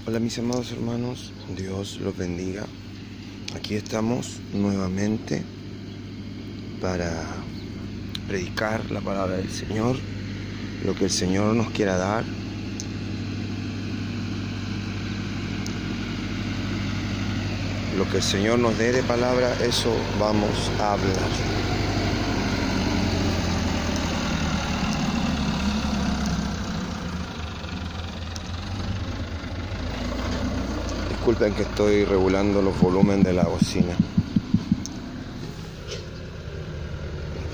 Hola mis amados hermanos, Dios los bendiga. Aquí estamos nuevamente para predicar la palabra del Señor, lo que el Señor nos quiera dar. Lo que el Señor nos dé de palabra, eso vamos a hablar. Disculpen que estoy regulando los volúmenes de la bocina.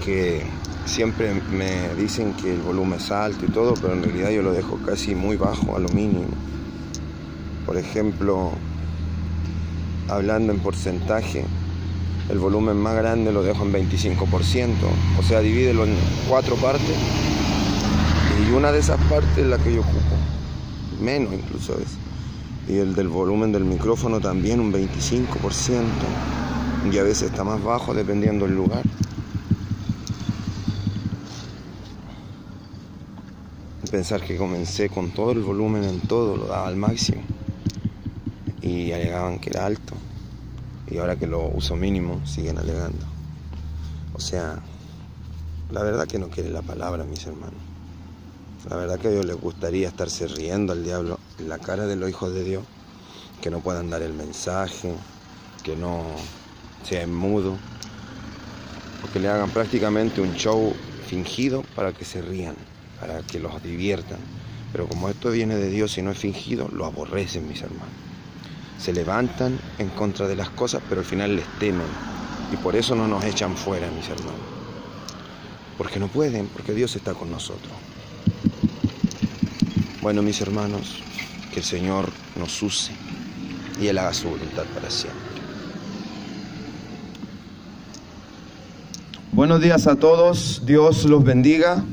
Que siempre me dicen que el volumen es alto y todo, pero en realidad yo lo dejo casi muy bajo, a lo mínimo. Por ejemplo, hablando en porcentaje, el volumen más grande lo dejo en 25%. O sea, divídelo en 4 partes y una de esas partes es la que yo ocupo. Menos incluso a veces. Y el del volumen del micrófono también un 25%, y a veces está más bajo dependiendo del lugar. Pensar que comencé con todo el volumen en todo, lo daba al máximo y alegaban que era alto, y ahora que lo uso mínimo siguen alegando. O sea, la verdad que no quiere la palabra, mis hermanos. La verdad que a Dios les gustaría estarse riendo al diablo en la cara de los hijos de Dios, que no puedan dar el mensaje, que no sean mudos, porque le hagan prácticamente un show fingido para que se rían, para que los diviertan. Pero como esto viene de Dios y no es fingido, lo aborrecen, mis hermanos. Se levantan en contra de las cosas, pero al final les temen, y por eso no nos echan fuera, mis hermanos, porque no pueden, porque Dios está con nosotros. Bueno, mis hermanos, que el Señor nos use y Él haga su voluntad para siempre. Buenos días a todos, Dios los bendiga,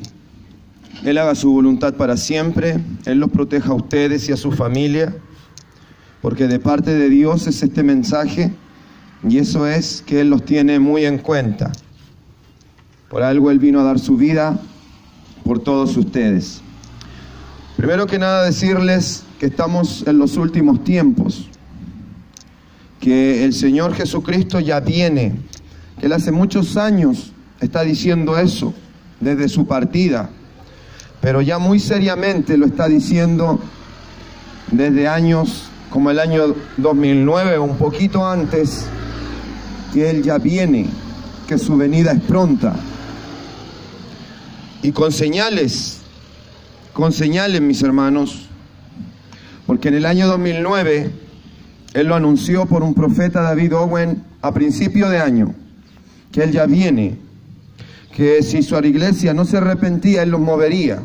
Él haga su voluntad para siempre, Él los proteja a ustedes y a su familia, porque de parte de Dios es este mensaje, y eso es que Él los tiene muy en cuenta. Por algo Él vino a dar su vida por todos ustedes. Primero que nada decirles que estamos en los últimos tiempos, que el Señor Jesucristo ya viene, que Él hace muchos años está diciendo eso desde su partida, pero ya muy seriamente lo está diciendo desde años como el año 2009 o un poquito antes, que Él ya viene, que su venida es pronta, y con señales, mis hermanos, porque en el año 2009 Él lo anunció por un profeta, David Owen, a principio de año, que Él ya viene, que si su iglesia no se arrepentía, Él los movería.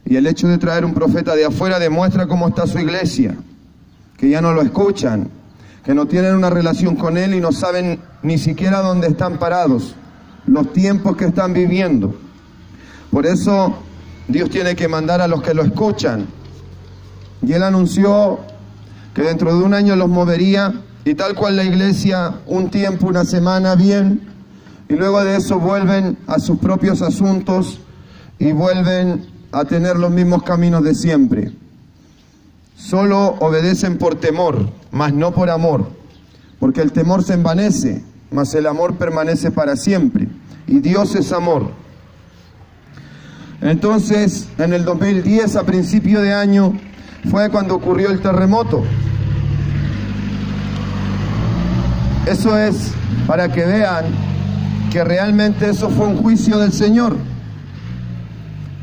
Y el hecho de traer un profeta de afuera demuestra cómo está su iglesia, que ya no lo escuchan, que no tienen una relación con Él y no saben ni siquiera dónde están parados, los tiempos que están viviendo. Por eso Dios tiene que mandar a los que lo escuchan. Y Él anunció que dentro de un año los movería, y tal cual la iglesia, un tiempo, una semana, bien, y luego de eso vuelven a sus propios asuntos y vuelven a tener los mismos caminos de siempre. Solo obedecen por temor, mas no por amor, porque el temor se envanece, mas el amor permanece para siempre, y Dios es amor. Entonces, en el 2010, a principio de año, fue cuando ocurrió el terremoto. Eso es para que vean que realmente eso fue un juicio del Señor.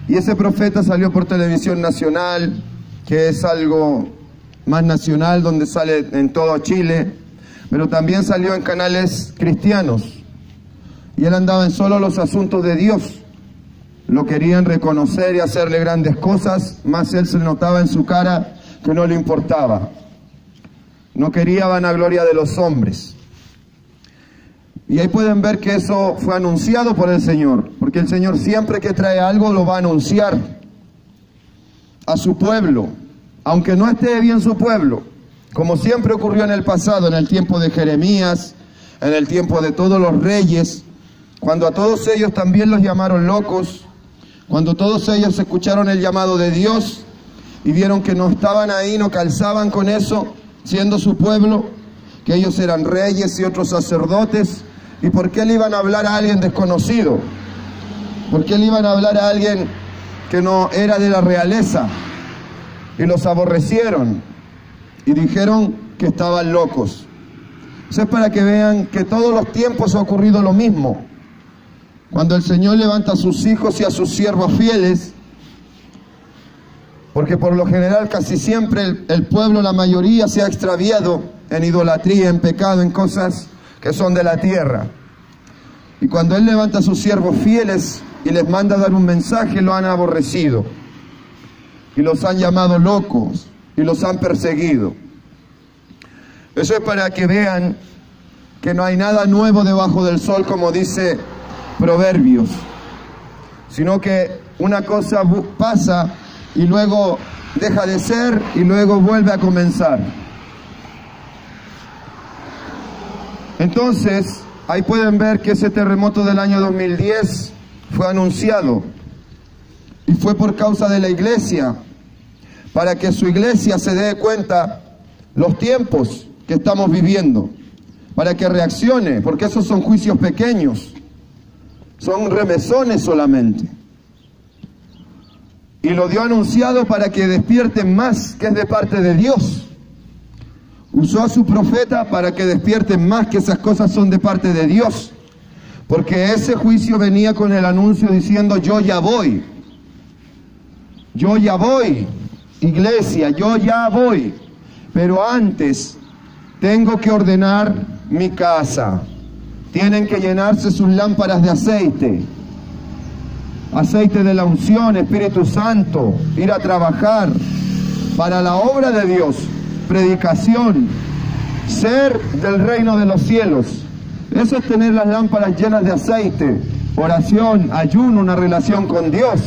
Y ese profeta salió por televisión nacional, que es algo más nacional, donde sale en todo Chile, pero también salió en canales cristianos. Y él andaba en solo los asuntos de Dios. Lo querían reconocer y hacerle grandes cosas, más él se notaba en su cara que no le importaba. No quería vanagloria de los hombres. Y ahí pueden ver que eso fue anunciado por el Señor, porque el Señor siempre que trae algo lo va a anunciar a su pueblo, aunque no esté bien su pueblo, como siempre ocurrió en el pasado, en el tiempo de Jeremías, en el tiempo de todos los reyes, cuando a todos ellos también los llamaron locos, cuando todos ellos escucharon el llamado de Dios, y vieron que no estaban ahí, no calzaban con eso, siendo su pueblo, que ellos eran reyes y otros sacerdotes. ¿Y por qué le iban a hablar a alguien desconocido? ¿Por qué le iban a hablar a alguien que no era de la realeza? Y los aborrecieron y dijeron que estaban locos. Eso es para que vean que todos los tiempos ha ocurrido lo mismo. Cuando el Señor levanta a sus hijos y a sus siervos fieles, porque por lo general casi siempre el pueblo, la mayoría, se ha extraviado en idolatría, en pecado, en cosas que son de la tierra. Y cuando Él levanta a sus siervos fieles y les manda a dar un mensaje, lo han aborrecido. Y los han llamado locos y los han perseguido. Eso es para que vean que no hay nada nuevo debajo del sol, como dice Proverbios, sino que una cosa pasa y luego deja de ser y luego vuelve a comenzar. Entonces, ahí pueden ver que ese terremoto del año 2010 fue anunciado y fue por causa de la iglesia, para que su iglesia se dé cuenta los tiempos que estamos viviendo, para que reaccione, porque esos son juicios pequeños, son remesones solamente. Y lo dio anunciado para que despierten más, que es de parte de Dios. Usó a su profeta para que despierten más, que esas cosas son de parte de Dios. Porque ese juicio venía con el anuncio diciendo: yo ya voy. Yo ya voy, iglesia, yo ya voy. Pero antes tengo que ordenar mi casa. Tienen que llenarse sus lámparas de aceite. Aceite de la unción, Espíritu Santo, ir a trabajar para la obra de Dios, predicación, ser del reino de los cielos. Eso es tener las lámparas llenas de aceite, oración, ayuno, una relación con Dios.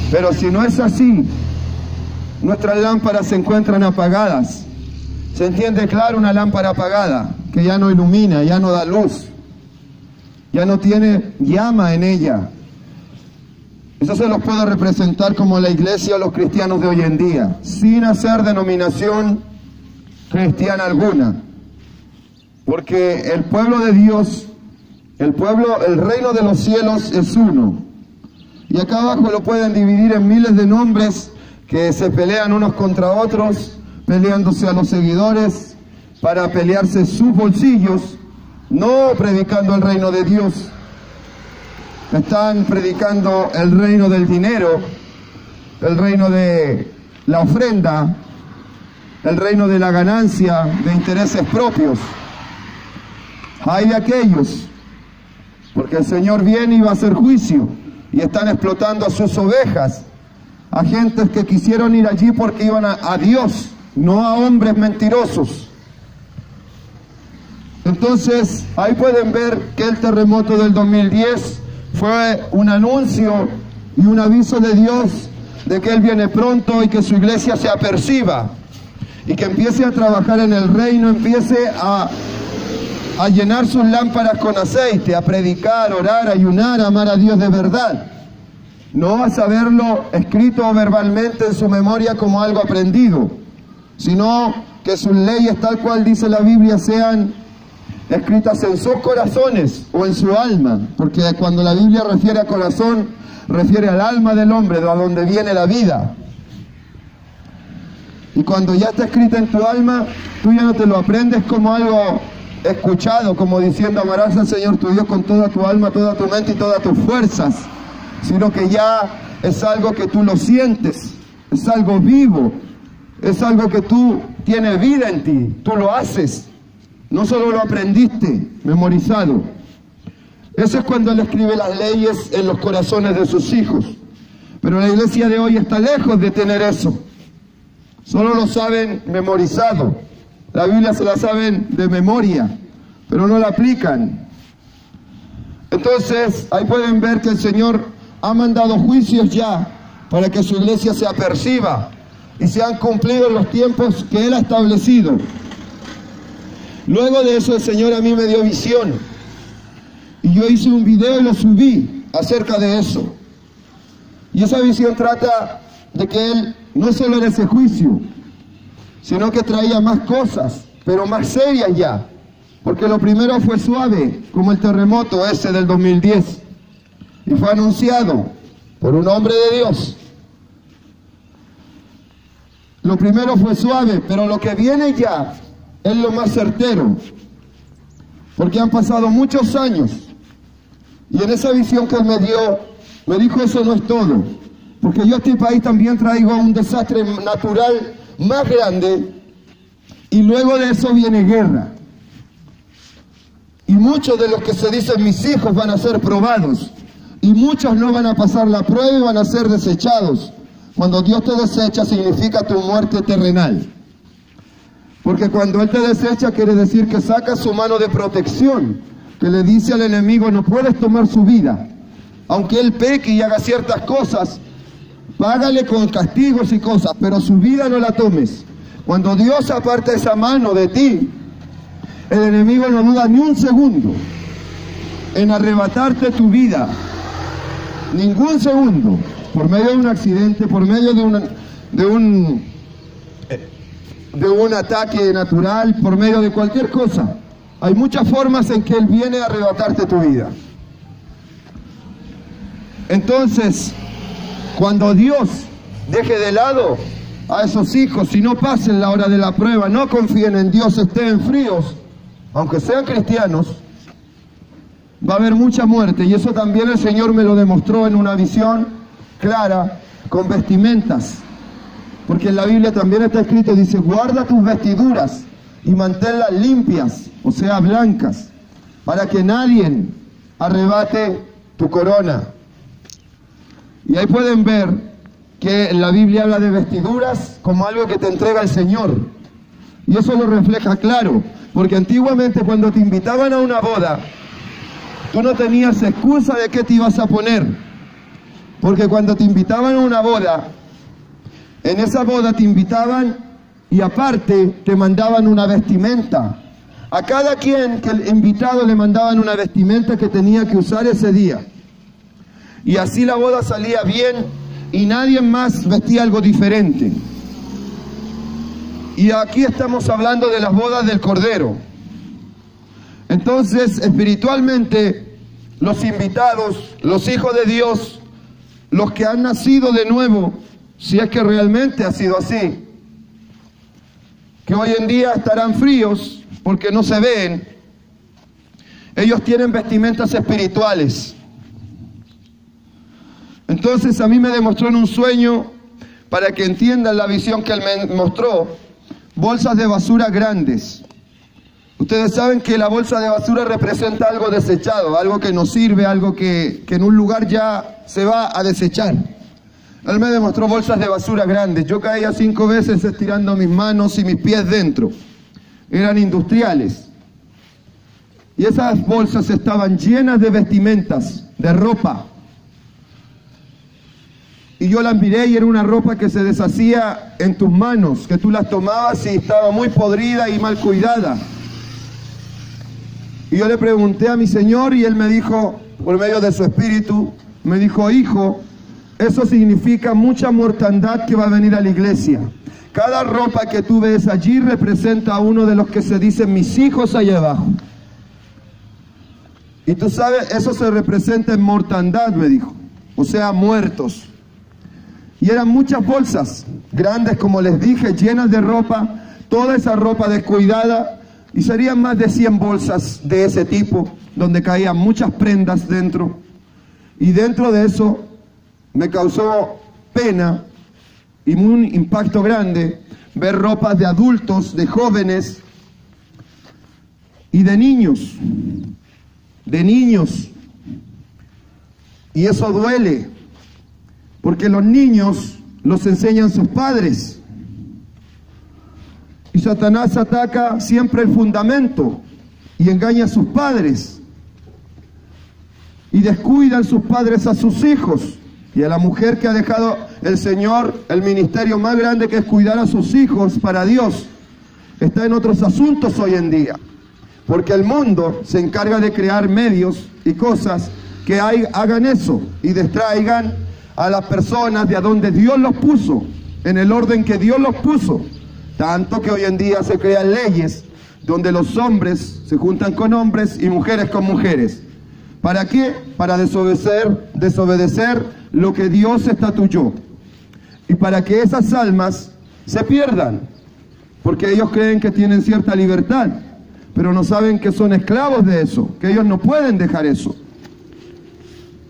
Pero si no es así, nuestras lámparas se encuentran apagadas. ¿Se entiende claro? Una lámpara apagada, que ya no ilumina, ya no da luz, ya no tiene llama en ella. Eso se los puedo representar como la iglesia o los cristianos de hoy en día, sin hacer denominación cristiana alguna. Porque el pueblo de Dios, el reino de los cielos es uno. Y acá abajo lo pueden dividir en miles de nombres que se pelean unos contra otros, peleándose a los seguidores para pelearse sus bolsillos, no predicando el reino de Dios. Están predicando el reino del dinero, el reino de la ofrenda, el reino de la ganancia, de intereses propios. Hay de aquellos, porque el Señor viene y va a hacer juicio, y están explotando a sus ovejas, a gentes que quisieron ir allí porque iban a Dios, no a hombres mentirosos. Entonces, ahí pueden ver que el terremoto del 2010 fue un anuncio y un aviso de Dios de que Él viene pronto y que su iglesia se aperciba y que empiece a trabajar en el reino, empiece a llenar sus lámparas con aceite, a predicar, orar, ayunar, amar a Dios de verdad. No a saberlo escrito verbalmente en su memoria como algo aprendido, sino que sus leyes, tal cual dice la Biblia, sean escritas en sus corazones o en su alma, porque cuando la Biblia refiere a corazón, refiere al alma del hombre, de donde viene la vida. Y cuando ya está escrita en tu alma, tú ya no te lo aprendes como algo escuchado, como diciendo amarás al Señor tu Dios con toda tu alma, toda tu mente y todas tus fuerzas, sino que ya es algo que tú lo sientes, es algo vivo, es algo que tú tienes vida en ti, tú lo haces, no solo lo aprendiste, memorizado. Eso es cuando Él escribe las leyes en los corazones de sus hijos. Pero la iglesia de hoy está lejos de tener eso. Solo lo saben memorizado. La Biblia se la saben de memoria, pero no la aplican. Entonces, ahí pueden ver que el Señor ha mandado juicios ya para que su iglesia se aperciba y se han cumplido los tiempos que Él ha establecido. Luego de eso, el Señor a mí me dio visión Y yo hice un video y lo subí acerca de eso. Y esa visión trata de que Él no solo era ese juicio, sino que traía más cosas, pero más serias ya. Porque lo primero fue suave, como el terremoto ese del 2010. Y fue anunciado por un hombre de Dios. Lo primero fue suave, pero lo que viene ya es lo más certero. Porque han pasado muchos años. Y en esa visión que Él me dio, me dijo: eso no es todo. Porque yo a este país también traigo un desastre natural más grande. Y luego de eso viene guerra. Y muchos de los que se dicen mis hijos van a ser probados. Y muchos no van a pasar la prueba y van a ser desechados. Cuando Dios te desecha significa tu muerte terrenal. Porque cuando Él te desecha quiere decir que saca su mano de protección, que le dice al enemigo: no puedes tomar su vida. Aunque él peque y haga ciertas cosas, págale con castigos y cosas, pero su vida no la tomes. Cuando Dios aparta esa mano de ti, el enemigo no duda ni un segundo en arrebatarte tu vida. Ningún segundo. Por medio de un accidente, por medio de un ataque natural, por medio de cualquier cosa. Hay muchas formas en que Él viene a arrebatarte tu vida. Entonces, cuando Dios deje de lado a esos hijos, si no pasen la hora de la prueba, no confíen en Dios, estén fríos, aunque sean cristianos, va a haber mucha muerte. Y eso también el Señor me lo demostró en una visión clara, con vestimentas. Porque en la Biblia también está escrito, dice: guarda tus vestiduras y manténlas limpias, o sea, blancas, para que nadie arrebate tu corona. Y ahí pueden ver que la Biblia habla de vestiduras como algo que te entrega el Señor. Y eso lo refleja claro, porque antiguamente cuando te invitaban a una boda, tú no tenías excusa de qué te ibas a poner. Porque cuando te invitaban a una boda, en esa boda te invitaban y aparte te mandaban una vestimenta. A cada quien que el invitado le mandaban una vestimenta que tenía que usar ese día. Y así la boda salía bien y nadie más vestía algo diferente. Y aquí estamos hablando de las bodas del Cordero. Entonces, espiritualmente, los invitados, los hijos de Dios, los que han nacido de nuevo, si es que realmente ha sido así, que hoy en día estarán fríos porque no se ven, ellos tienen vestimentas espirituales. Entonces a mí me demostró en un sueño, para que entiendan la visión que Él me mostró, bolsas de basura grandes. Ustedes saben que la bolsa de basura representa algo desechado, algo que no sirve, algo que en un lugar ya se va a desechar. Él me demostró bolsas de basura grandes. Yo caía 5 veces estirando mis manos y mis pies dentro. Eran industriales. Y esas bolsas estaban llenas de vestimentas, de ropa. Y yo las miré y era una ropa que se deshacía en tus manos, que tú las tomabas y estaba muy podrida y mal cuidada. Y yo le pregunté a mi Señor y Él me dijo, por medio de su espíritu, me dijo: hijo, eso significa mucha mortandad que va a venir a la iglesia. Cada ropa que tú ves allí representa a uno de los que se dicen mis hijos allá abajo. Y tú sabes, eso se representa en mortandad, me dijo. O sea, muertos. Y eran muchas bolsas, grandes como les dije, llenas de ropa, toda esa ropa descuidada. Y serían más de 100 bolsas de ese tipo, donde caían muchas prendas dentro. Y dentro de eso me causó pena y un impacto grande ver ropas de adultos, de jóvenes y de niños. Y eso duele, porque los niños los enseñan sus padres. Y Satanás ataca siempre el fundamento y engaña a sus padres. Y descuidan sus padres a sus hijos. Y a la mujer que ha dejado el Señor, el ministerio más grande, que es cuidar a sus hijos para Dios, está en otros asuntos hoy en día. porque el mundo se encarga de crear medios y cosas que hagan eso y distraigan a las personas de a donde Dios los puso, en el orden que Dios los puso. Tanto que hoy en día se crean leyes donde los hombres se juntan con hombres y mujeres con mujeres. ¿Para qué? Para desobedecer lo que Dios estatuyó. Y para que esas almas se pierdan, porque ellos creen que tienen cierta libertad, pero no saben que son esclavos de eso, que ellos no pueden dejar eso.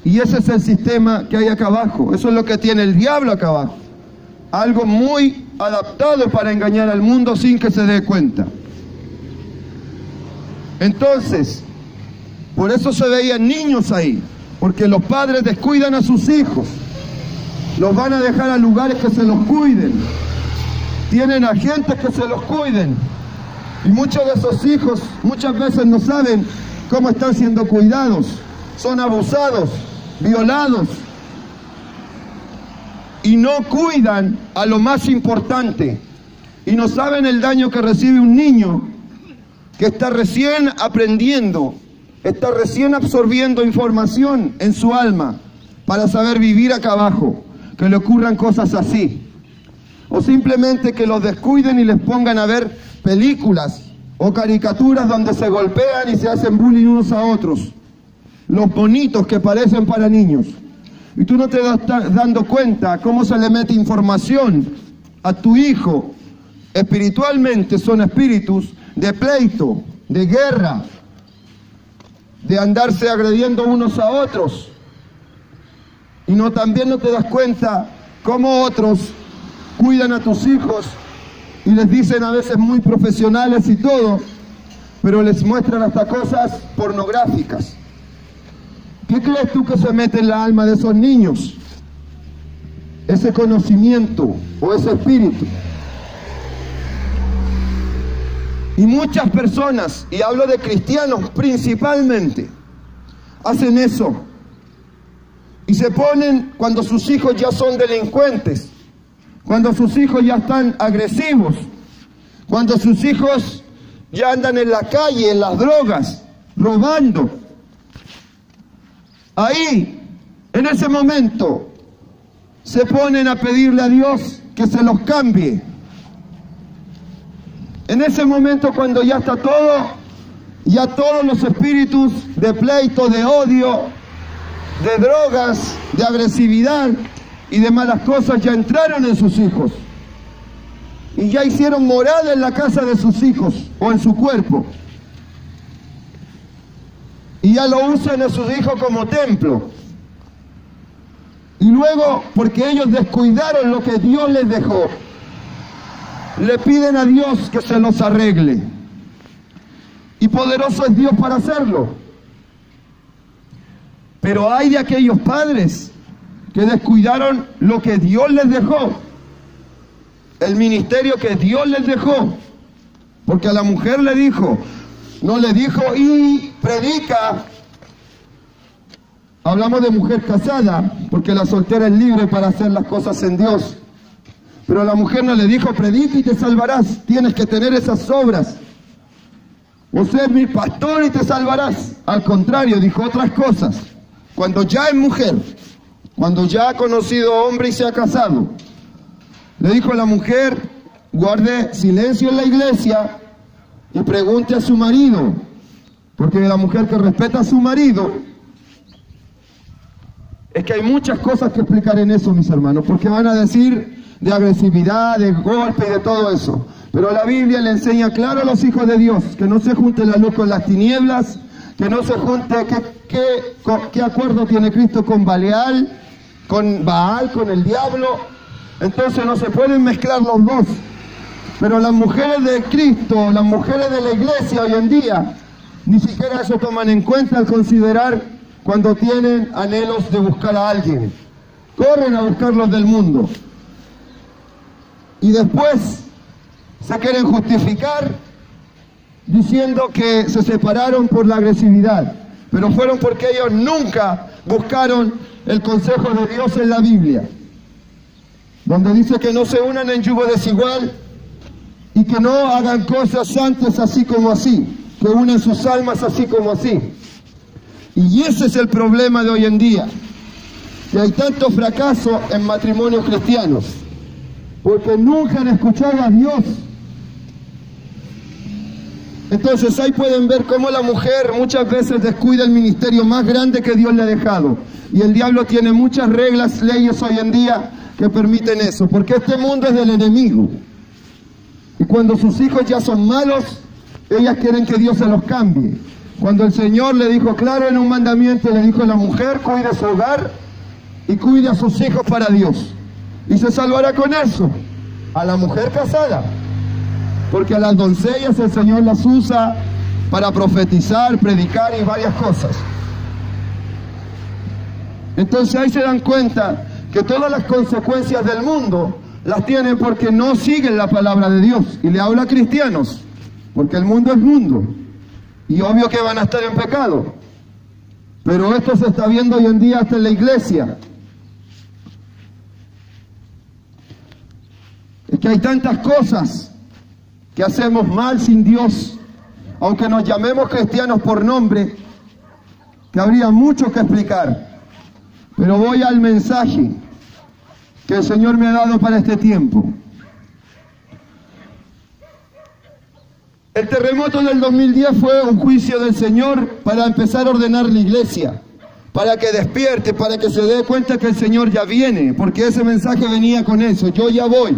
Y ese es el sistema que hay acá abajo, eso es lo que tiene el diablo acá abajo. Algo muy adaptado para engañar al mundo sin que se dé cuenta. Entonces, por eso se veían niños ahí, porque los padres descuidan a sus hijos, los van a dejar a lugares que se los cuiden, tienen agentes que se los cuiden, y muchos de esos hijos muchas veces no saben cómo están siendo cuidados, son abusados, violados, y no cuidan a lo más importante, y no saben el daño que recibe un niño que está recién aprendiendo, está recién absorbiendo información en su alma para saber vivir acá abajo, que le ocurran cosas así, o simplemente que los descuiden y les pongan a ver películas o caricaturas donde se golpean y se hacen bullying unos a otros, los bonitos que parecen para niños, y tú no te estás dando cuenta cómo se le mete información a tu hijo. Espiritualmente son espíritus de pleito, de guerra, de andarse agrediendo unos a otros, y también no te das cuenta cómo otros cuidan a tus hijos y les dicen a veces muy profesionales y todo, pero les muestran hasta cosas pornográficas. ¿Qué crees tú que se mete en la alma de esos niños? Ese conocimiento o ese espíritu. Y muchas personas, y hablo de cristianos principalmente, hacen eso. Y se ponen cuando sus hijos ya son delincuentes, cuando sus hijos ya están agresivos, cuando sus hijos ya andan en la calle, en las drogas, robando. Ahí, en ese momento, se ponen a pedirle a Dios que se los cambie. En ese momento, cuando ya está todo, ya todos los espíritus de pleito, de odio, de drogas, de agresividad y de malas cosas ya entraron en sus hijos. Y ya hicieron morada en la casa de sus hijos o en su cuerpo. Y ya lo usan a sus hijos como templo. Y luego, porque ellos descuidaron lo que Dios les dejó, le piden a Dios que se los arregle. Y poderoso es Dios para hacerlo. Pero hay de aquellos padres que descuidaron lo que Dios les dejó, el ministerio que Dios les dejó. Porque a la mujer le dijo, no le dijo y predica. Hablamos de mujer casada, porque la soltera es libre para hacer las cosas en Dios. Pero a la mujer no le dijo, predica y te salvarás, tienes que tener esas obras. O ser mi pastor y te salvarás. Al contrario, dijo otras cosas. Cuando ya es mujer, cuando ya ha conocido hombre y se ha casado, le dijo a la mujer, guarde silencio en la iglesia y pregunte a su marido. Porque la mujer que respeta a su marido, es que hay muchas cosas que explicar en eso, mis hermanos, porque van a decir de agresividad, de golpe y de todo eso. Pero la Biblia le enseña claro a los hijos de Dios que no se junte la luz con las tinieblas, que no se junte, ¿qué acuerdo tiene Cristo con Baleal, con Baal, con el diablo? Entonces no se pueden mezclar los dos. Pero las mujeres de Cristo, las mujeres de la iglesia hoy en día, ni siquiera eso toman en cuenta al considerar cuando tienen anhelos de buscar a alguien. Corren a buscarlos del mundo. Y después se quieren justificar diciendo que se separaron por la agresividad, pero fueron porque ellos nunca buscaron el consejo de Dios en la Biblia, donde dice que no se unan en yugo desigual y que no hagan cosas antes así como así, que unen sus almas así como así. Y ese es el problema de hoy en día, que hay tanto fracaso en matrimonios cristianos, porque nunca han escuchado a Dios. Entonces ahí pueden ver cómo la mujer muchas veces descuida el ministerio más grande que Dios le ha dejado. Y el diablo tiene muchas reglas, leyes hoy en día que permiten eso, porque este mundo es del enemigo. Y cuando sus hijos ya son malos, ellas quieren que Dios se los cambie. Cuando el Señor le dijo claro en un mandamiento, le dijo a la mujer, cuide su hogar y cuide a sus hijos para Dios. Y se salvará con eso, a la mujer casada. Porque a las doncellas el Señor las usa para profetizar, predicar y varias cosas. Entonces ahí se dan cuenta que todas las consecuencias del mundo las tienen porque no siguen la palabra de Dios. Y le habla a cristianos, porque el mundo es mundo. Y obvio que van a estar en pecado. Pero esto se está viendo hoy en día hasta en la iglesia. Es que hay tantas cosas que hacemos mal sin Dios, aunque nos llamemos cristianos por nombre, que habría mucho que explicar. Pero voy al mensaje que el Señor me ha dado para este tiempo. El terremoto del 2010 fue un juicio del Señor para empezar a ordenar la iglesia, para que despierte, para que se dé cuenta que el Señor ya viene, porque ese mensaje venía con eso, yo ya voy.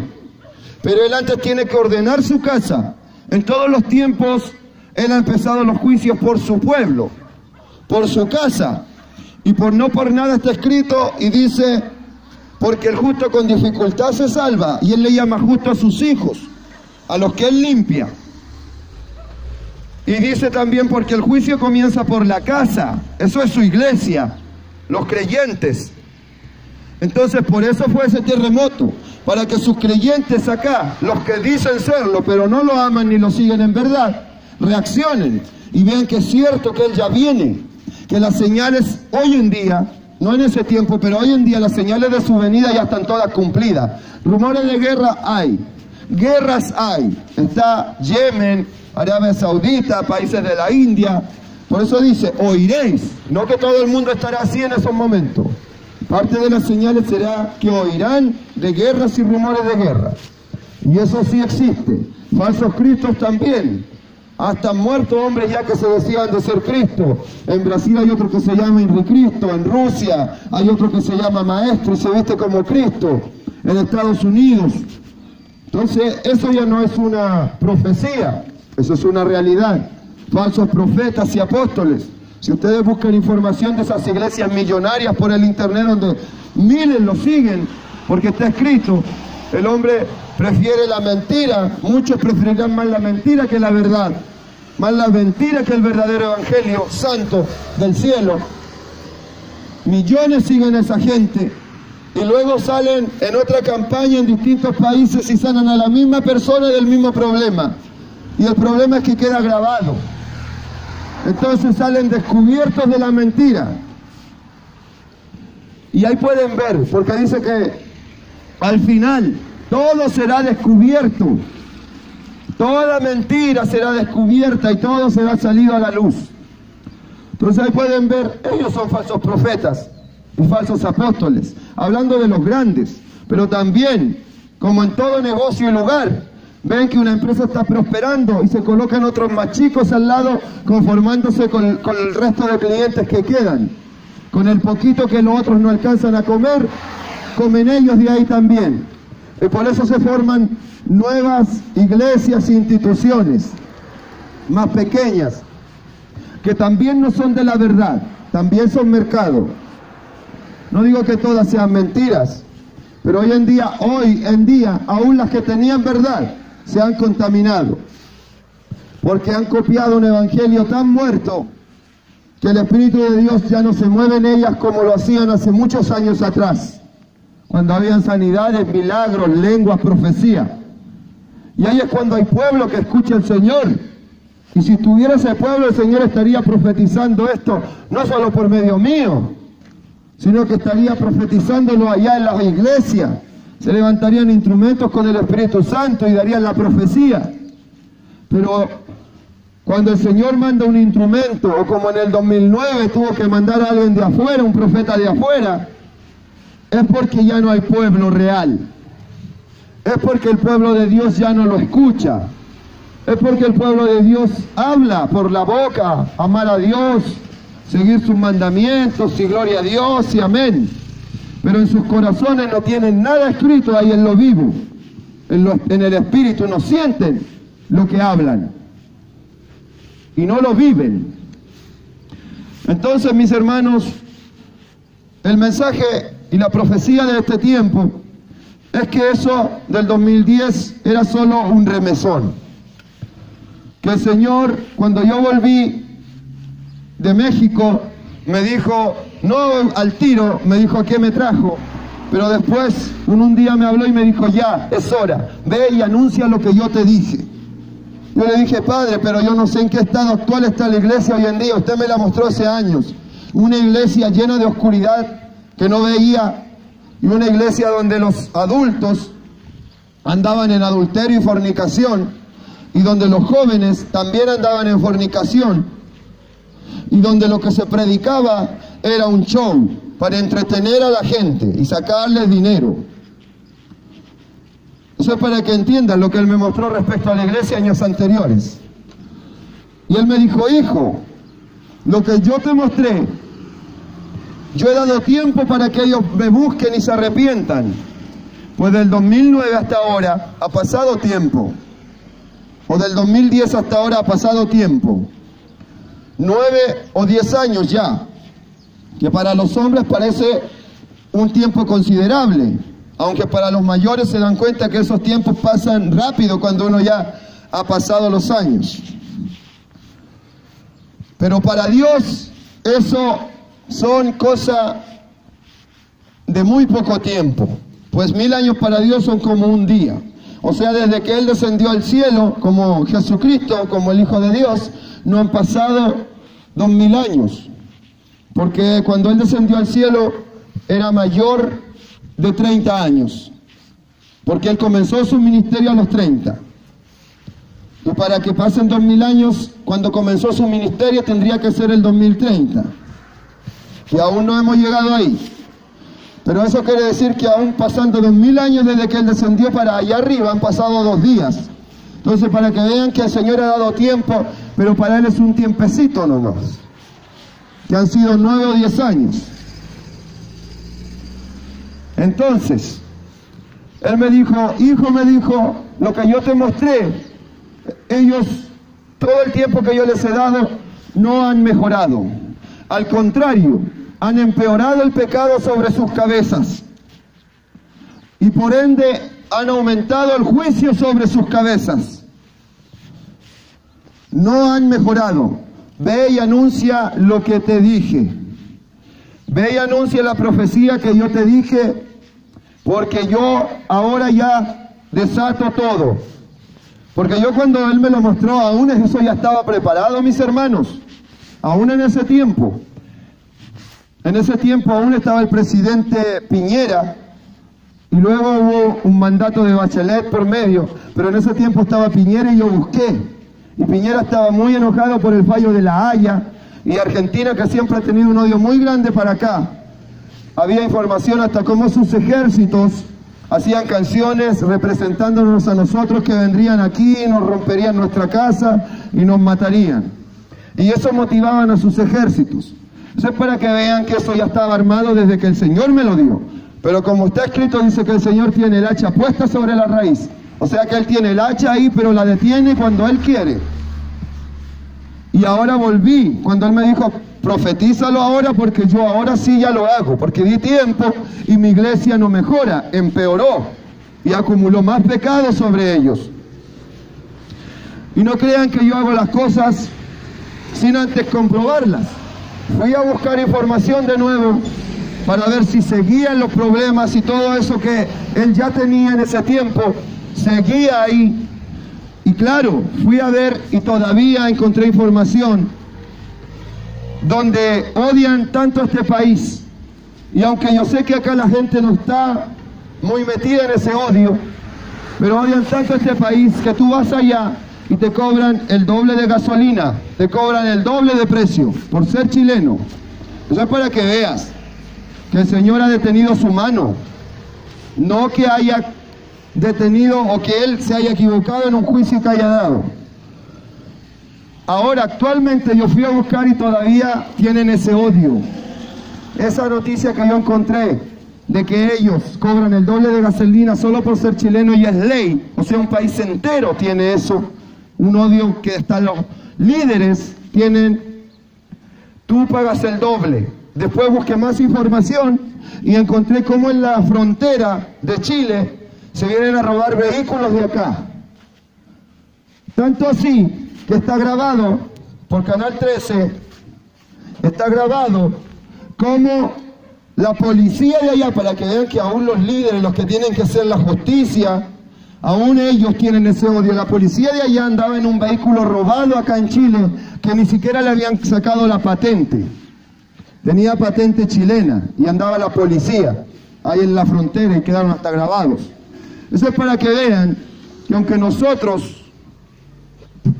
Pero Él antes tiene que ordenar su casa. En todos los tiempos, Él ha empezado los juicios por su pueblo, por su casa. Y no por nada está escrito y dice, porque el justo con dificultad se salva. Y Él le llama justo a sus hijos, a los que Él limpia. Y dice también, porque el juicio comienza por la casa. Eso es su iglesia, los creyentes. Entonces por eso fue ese terremoto, para que sus creyentes acá, los que dicen serlo, pero no lo aman ni lo siguen en verdad, reaccionen y vean que es cierto que Él ya viene, que las señales hoy en día, no en ese tiempo, pero hoy en día las señales de su venida ya están todas cumplidas. Rumores de guerra hay, guerras hay, está Yemen, Arabia Saudita, países de la India. Por eso dice, oiréis, no que todo el mundo estará así en esos momentos. Parte de las señales será que oirán de guerras y rumores de guerra. Y eso sí existe. Falsos cristos también. Hasta han muerto hombres ya que se decían de ser Cristo. En Brasil hay otro que se llama Cristo. En Rusia hay otro que se llama Maestro y se viste como Cristo. En Estados Unidos. Entonces eso ya no es una profecía. Eso es una realidad. Falsos profetas y apóstoles. Si ustedes buscan información de esas iglesias millonarias por el internet donde miles lo siguen, porque está escrito, el hombre prefiere la mentira, muchos preferirán más la mentira que la verdad, más la mentira que el verdadero evangelio santo del cielo. Millones siguen a esa gente y luego salen en otra campaña en distintos países y sanan a la misma persona del mismo problema. Y el problema es que queda grabado. Entonces salen descubiertos de la mentira. Y ahí pueden ver, porque dice que al final todo será descubierto. Toda mentira será descubierta y todo será salido a la luz. Entonces ahí pueden ver, ellos son falsos profetas y falsos apóstoles, hablando de los grandes, pero también, como en todo negocio y lugar, ven que una empresa está prosperando y se colocan otros más chicos al lado, conformándose con el resto de clientes que quedan. Con el poquito que los otros no alcanzan a comer, comen ellos de ahí también. Y por eso se forman nuevas iglesias e instituciones, más pequeñas, que también no son de la verdad, también son mercado. No digo que todas sean mentiras, pero hoy en día, aún las que tenían verdad, se han contaminado, porque han copiado un evangelio tan muerto que el Espíritu de Dios ya no se mueve en ellas como lo hacían hace muchos años atrás, cuando habían sanidades, milagros, lenguas, profecía. Y ahí es cuando hay pueblo que escucha al Señor, y si estuviera ese pueblo, el Señor estaría profetizando esto, no solo por medio mío, sino que estaría profetizándolo allá en las iglesias. Se levantarían instrumentos con el Espíritu Santo y darían la profecía. Pero Cuando el Señor manda un instrumento, o como en el 2009 tuvo que mandar a alguien de afuera, un profeta de afuera, es porque ya no hay pueblo real. Es porque el pueblo de Dios ya no lo escucha. Es porque el pueblo de Dios habla por la boca, amar a Dios, seguir sus mandamientos, y gloria a Dios, y amén. Pero en sus corazones no tienen nada escrito ahí en lo vivo. En el espíritu no sienten lo que hablan. Y no lo viven. Entonces, mis hermanos, el mensaje y la profecía de este tiempo es que eso del 2010 era solo un remesón. Que el Señor, cuando yo volví de México, me dijo, no al tiro, me dijo a qué me trajo, pero después un día me habló y me dijo, ya, es hora, ve y anuncia lo que yo te dije. Yo le dije, Padre, pero yo no sé en qué estado actual está la iglesia hoy en día, usted me la mostró hace años, una iglesia llena de oscuridad que no veía, y una iglesia donde los adultos andaban en adulterio y fornicación, y donde los jóvenes también andaban en fornicación, y donde lo que se predicaba era un show para entretener a la gente y sacarles dinero. Eso es para que entiendan lo que Él me mostró respecto a la iglesia años anteriores. Y Él me dijo, hijo, lo que yo te mostré, yo he dado tiempo para que ellos me busquen y se arrepientan. Pues del 2009 hasta ahora ha pasado tiempo. O del 2010 hasta ahora ha pasado tiempo. 9 o 10 años ya. Que para los hombres parece un tiempo considerable. Aunque para los mayores se dan cuenta que esos tiempos pasan rápido cuando uno ya ha pasado los años. Pero para Dios eso son cosas de muy poco tiempo. Pues 1000 años para Dios son como un día. O sea, desde que Él descendió al cielo como Jesucristo, como el Hijo de Dios, no han pasado 2000 años. Porque cuando Él descendió al cielo era mayor de 30 años, porque Él comenzó su ministerio a los 30. Y para que pasen 2000 años, cuando comenzó su ministerio tendría que ser el 2030. Y aún no hemos llegado ahí. Pero eso quiere decir que aún pasando 2000 años desde que Él descendió para allá arriba, han pasado 2 días. Entonces, para que vean que el Señor ha dado tiempo, pero para Él es un tiempecito nomás, que han sido 9 o 10 años. Entonces, Él me dijo, hijo, me dijo, lo que yo te mostré, ellos, todo el tiempo que yo les he dado, no han mejorado. Al contrario, han empeorado el pecado sobre sus cabezas. Y por ende, han aumentado el juicio sobre sus cabezas. No han mejorado. Ve y anuncia lo que te dije. Ve y anuncia la profecía que yo te dije, porque yo ahora ya desato todo. Porque yo cuando Él me lo mostró, aún eso ya estaba preparado, mis hermanos. Aún en ese tiempo. En ese tiempo aún estaba el presidente Piñera, y luego hubo un mandato de Bachelet por medio, pero en ese tiempo estaba Piñera y yo busqué. Y Piñera estaba muy enojado por el fallo de La Haya, y Argentina, que siempre ha tenido un odio muy grande para acá. Había información hasta cómo sus ejércitos hacían canciones representándonos a nosotros, que vendrían aquí, nos romperían nuestra casa y nos matarían. Y eso motivaban a sus ejércitos. Eso es para que vean que eso ya estaba armado desde que el Señor me lo dio. Pero como está escrito, dice que el Señor tiene el hacha puesta sobre la raíz. O sea que Él tiene el hacha ahí, pero la detiene cuando Él quiere. Y ahora volví, cuando Él me dijo, profetízalo ahora, porque yo ahora sí ya lo hago. Porque di tiempo y mi iglesia no mejora, empeoró. Y acumuló más pecado sobre ellos. Y no crean que yo hago las cosas sin antes comprobarlas. Fui a buscar información de nuevo para ver si seguían los problemas y todo eso que Él ya tenía en ese tiempo, seguía ahí. Y claro, fui a ver y todavía encontré información donde odian tanto a este país. Y aunque yo sé que acá la gente no está muy metida en ese odio, pero odian tanto a este país que tú vas allá y te cobran el doble de gasolina, te cobran el doble de precio por ser chileno. Eso es para que veas que el Señor ha detenido su mano, no que haya detenido o que Él se haya equivocado en un juicio que haya dado. Ahora, actualmente yo fui a buscar y todavía tienen ese odio. Esa noticia que yo encontré de que ellos cobran el doble de gasolina solo por ser chileno y es ley, o sea, un país entero tiene eso, un odio que hasta los líderes tienen, tú pagas el doble. Después busqué más información y encontré cómo en la frontera de Chile se vienen a robar vehículos de acá. Tanto así que está grabado por Canal 13, está grabado como la policía de allá, para que vean que aún los líderes, los que tienen que hacer la justicia, aún ellos tienen ese odio. La policía de allá andaba en un vehículo robado acá en Chile, que ni siquiera le habían sacado la patente. Tenía patente chilena y andaba la policía ahí en la frontera y quedaron hasta grabados. Eso es para que vean que aunque nosotros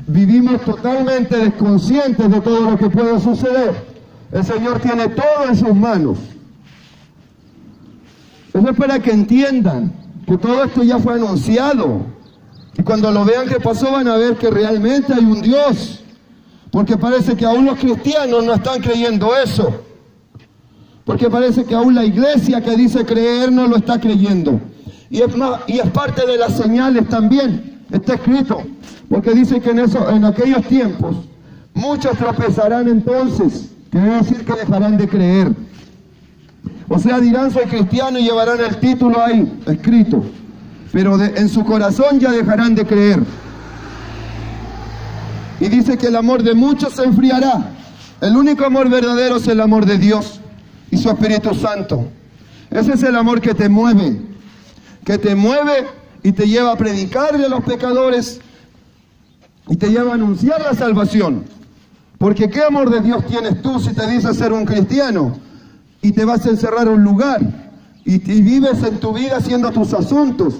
vivimos totalmente desconscientes de todo lo que puede suceder, el Señor tiene todo en sus manos. Eso es para que entiendan que todo esto ya fue anunciado. Y cuando lo vean que pasó van a ver que realmente hay un Dios. Porque parece que aún los cristianos no están creyendo eso. Porque parece que aún la iglesia que dice creer no lo está creyendo. Y es parte de las señales también. Está escrito. Porque dice que en aquellos tiempos muchos tropezarán entonces. Quiere decir que dejarán de creer. O sea, dirán soy cristiano y llevarán el título ahí, escrito. Pero en su corazón ya dejarán de creer. Y dice que el amor de muchos se enfriará. El único amor verdadero es el amor de Dios y su Espíritu Santo. Ese es el amor que te mueve y te lleva a predicarle a los pecadores y te lleva a anunciar la salvación. Porque ¿qué amor de Dios tienes tú si te dices ser un cristiano y te vas a encerrar a un lugar y vives en tu vida haciendo tus asuntos,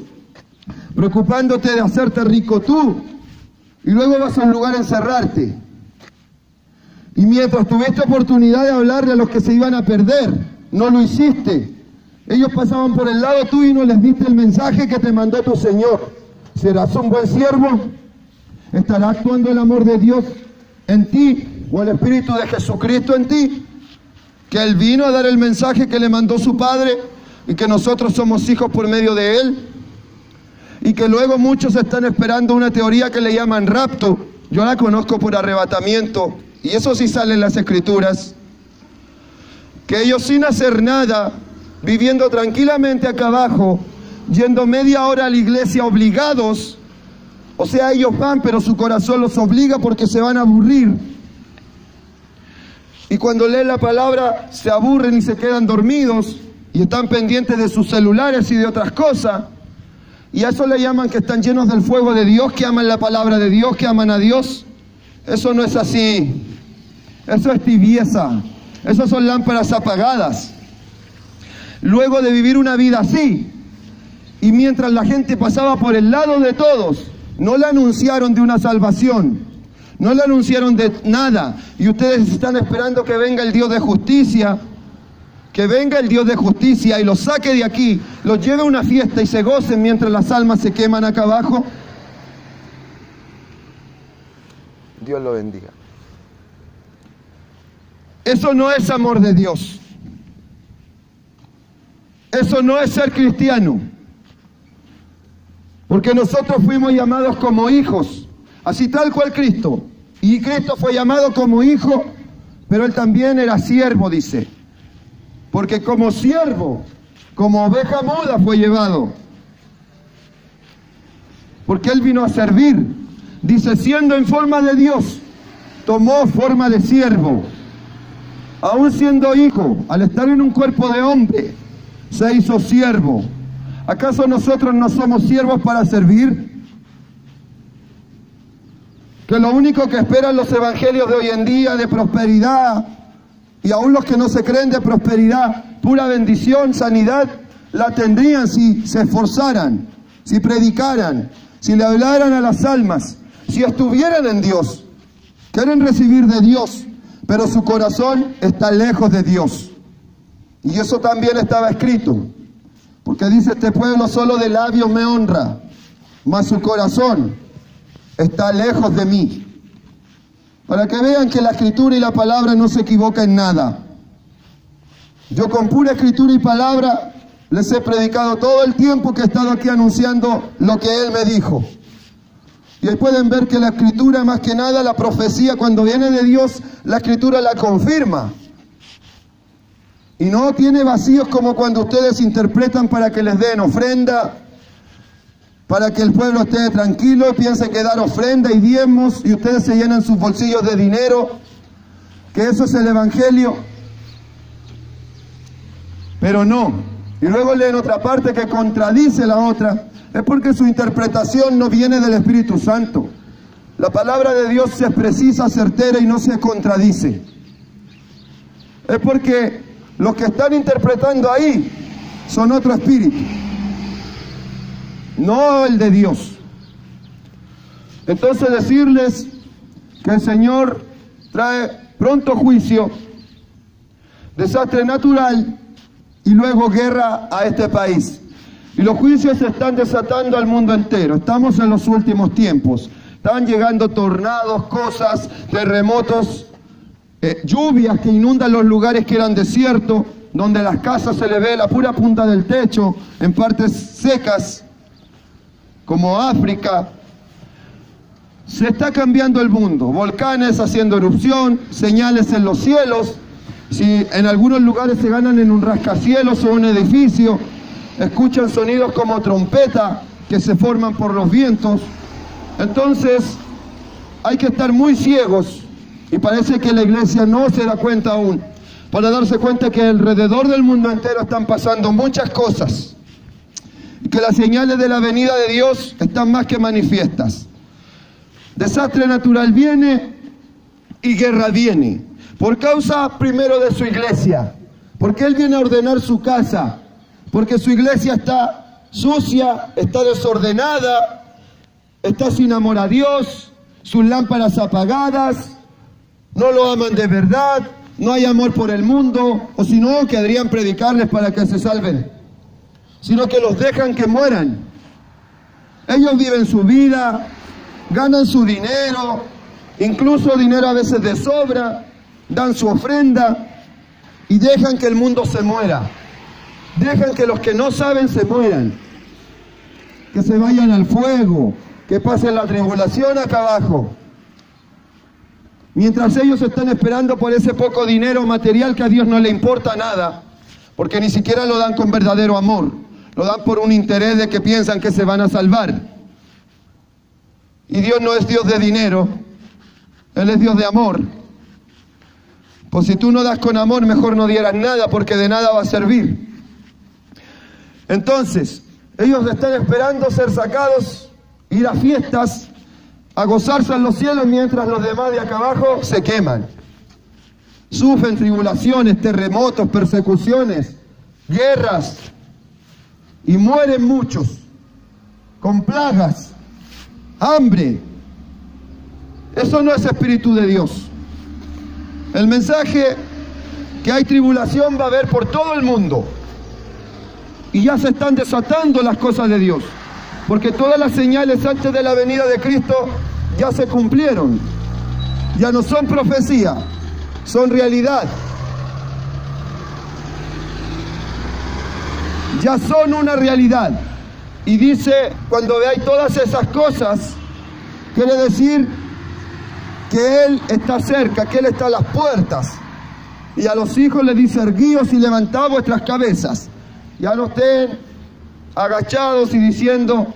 preocupándote de hacerte rico tú, y luego vas a un lugar a encerrarte? Y mientras tuviste oportunidad de hablarle a los que se iban a perder, no lo hiciste. Ellos pasaban por el lado tuyo y no les diste el mensaje que te mandó tu Señor. ¿Serás un buen siervo? ¿Estará actuando el amor de Dios en ti o el Espíritu de Jesucristo en ti? Que Él vino a dar el mensaje que le mandó su Padre y que nosotros somos hijos por medio de Él. Y que luego muchos están esperando una teoría que le llaman rapto. Yo la conozco por arrebatamiento y eso sí sale en las Escrituras. Que ellos sin hacer nada, viviendo tranquilamente acá abajo, yendo media hora a la iglesia obligados, o sea, ellos van, pero su corazón los obliga porque se van a aburrir. Y cuando leen la palabra, se aburren y se quedan dormidos, y están pendientes de sus celulares y de otras cosas. Y a eso le llaman que están llenos del fuego de Dios, que aman la palabra de Dios, que aman a Dios. Eso no es así. Eso es tibieza. Eso son lámparas apagadas. Luego de vivir una vida así, y mientras la gente pasaba por el lado de todos, no le anunciaron de una salvación, no le anunciaron de nada, y ustedes están esperando que venga el Dios de justicia, que venga el Dios de justicia y los saque de aquí, los lleve a una fiesta y se gocen mientras las almas se queman acá abajo. Dios lo bendiga. Eso no es amor de Dios. Eso no es ser cristiano. Porque nosotros fuimos llamados como hijos, así tal cual Cristo. Y Cristo fue llamado como hijo, pero Él también era siervo, dice. Porque como siervo, como oveja muda fue llevado. Porque Él vino a servir. Dice, siendo en forma de Dios, tomó forma de siervo. Aún siendo hijo, al estar en un cuerpo de hombre, se hizo siervo. ¿Acaso nosotros no somos siervos para servir? Que lo único que esperan los evangelios de hoy en día de prosperidad, y aún los que no se creen de prosperidad, pura bendición, sanidad, la tendrían si se esforzaran, si predicaran, si le hablaran a las almas, si estuvieran en Dios, quieren recibir de Dios, pero su corazón está lejos de Dios. Y eso también estaba escrito, porque dice: este pueblo solo de labios me honra, mas su corazón está lejos de mí. Para que vean que la escritura y la palabra no se equivoca en nada. Yo con pura escritura y palabra les he predicado todo el tiempo que he estado aquí anunciando lo que Él me dijo. Y ahí pueden ver que la escritura, más que nada, la profecía, cuando viene de Dios, la escritura la confirma. Y no tiene vacíos como cuando ustedes interpretan para que les den ofrenda, para que el pueblo esté tranquilo y piensen que dar ofrenda y diezmos y ustedes se llenan sus bolsillos de dinero, que eso es el evangelio. Pero no. Y luego leen otra parte que contradice la otra. Es porque su interpretación no viene del Espíritu Santo. La palabra de Dios es precisa, certera y no se contradice. Es porque los que están interpretando ahí son otro espíritu, no el de Dios. Entonces decirles que el Señor trae pronto juicio, desastre natural y luego guerra a este país. Y los juicios se están desatando al mundo entero. Estamos en los últimos tiempos. Están llegando tornados, cosas, terremotos, lluvias que inundan los lugares que eran desiertos, donde las casas se le ve la pura punta del techo, en partes secas, como África. Se está cambiando el mundo. Volcanes haciendo erupción, señales en los cielos. Si en algunos lugares se ganan en un rascacielos o un edificio, escuchan sonidos como trompeta que se forman por los vientos. Entonces hay que estar muy ciegos, y parece que la iglesia no se da cuenta aún, para darse cuenta que alrededor del mundo entero están pasando muchas cosas, y que las señales de la venida de Dios están más que manifiestas. Desastre natural viene y guerra viene, por causa primero de su iglesia, porque Él viene a ordenar su casa, porque su iglesia está sucia, está desordenada, está sin amor a Dios, sus lámparas apagadas, no lo aman de verdad, no hay amor por el mundo, o si no, querrían predicarles para que se salven, sino que los dejan que mueran. Ellos viven su vida, ganan su dinero, incluso dinero a veces de sobra, dan su ofrenda y dejan que el mundo se muera. Dejan que los que no saben se mueran, que se vayan al fuego, que pasen la tribulación acá abajo. Mientras ellos están esperando por ese poco dinero material que a Dios no le importa nada, porque ni siquiera lo dan con verdadero amor, lo dan por un interés de que piensan que se van a salvar. Y Dios no es Dios de dinero, Él es Dios de amor. Pues si tú no das con amor, mejor no dieras nada, porque de nada va a servir. Entonces, ellos están esperando ser sacados, ir a fiestas, a gozarse en los cielos, mientras los demás de acá abajo se queman. Sufren tribulaciones, terremotos, persecuciones, guerras, y mueren muchos, con plagas, hambre. Eso no es espíritu de Dios. El mensaje que hay tribulación va a haber por todo el mundo. Y ya se están desatando las cosas de Dios, porque todas las señales antes de la venida de Cristo ya se cumplieron. Ya no son profecía, son realidad. Ya son una realidad. Y dice, cuando veáis todas esas cosas, quiere decir que Él está cerca, que Él está a las puertas. Y a los hijos les dice: erguíos y levantad vuestras cabezas. Ya no estén agachados y diciendo